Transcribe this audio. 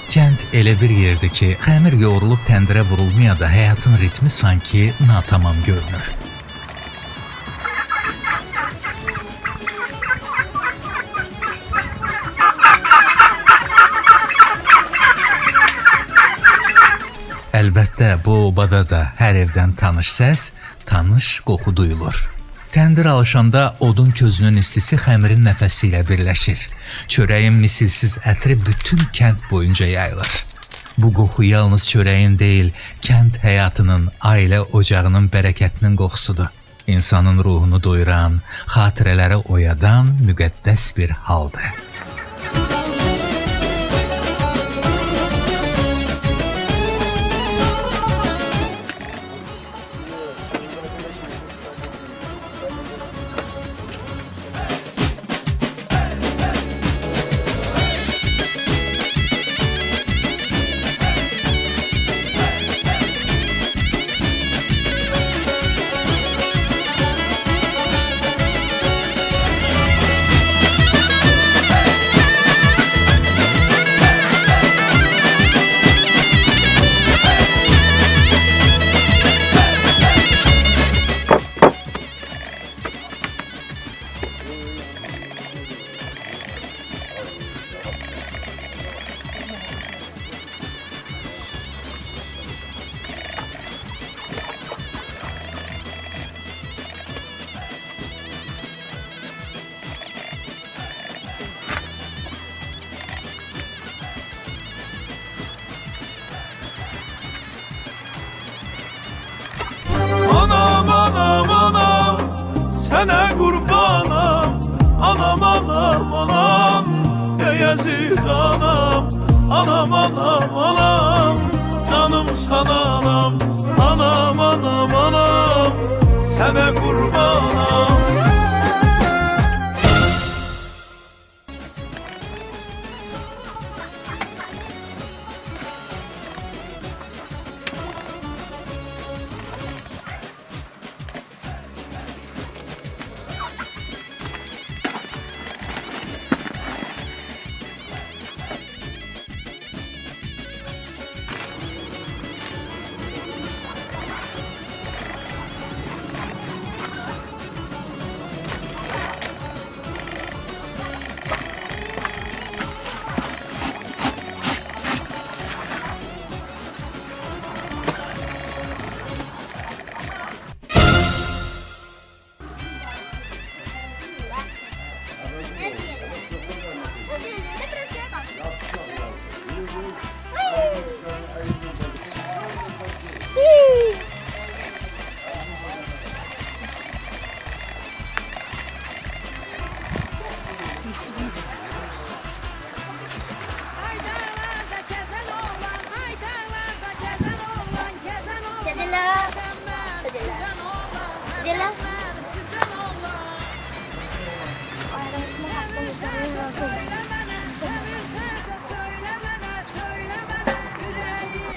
Kənd elə bir yerdir ki, xəmir yoğrulub təndirə vurulmaya da həyatın ritmi sanki natamam görünür. Əlbəttə, bu obada da hər evdən tanış səs, tanış qoxu duyulur. Təndir alışanda odun közünün istisi xəmirin nəfəsi ilə birləşir. Çörəyin misilsiz ətri bütün kənd boyunca yayılır. Bu qoxu yalnız çörəyin deyil, kənd həyatının, ailə ocağının bərəkətinin qoxusudur. İnsanın ruhunu doyuran, xatirələri oyadan müqəddəs bir haldır. Sənə qurbanam, anam, anam, anam, ey əziz anam, anam, anam, anam, canım sana anam, anam, anam, anam, sənə qurbanam. Hadi la.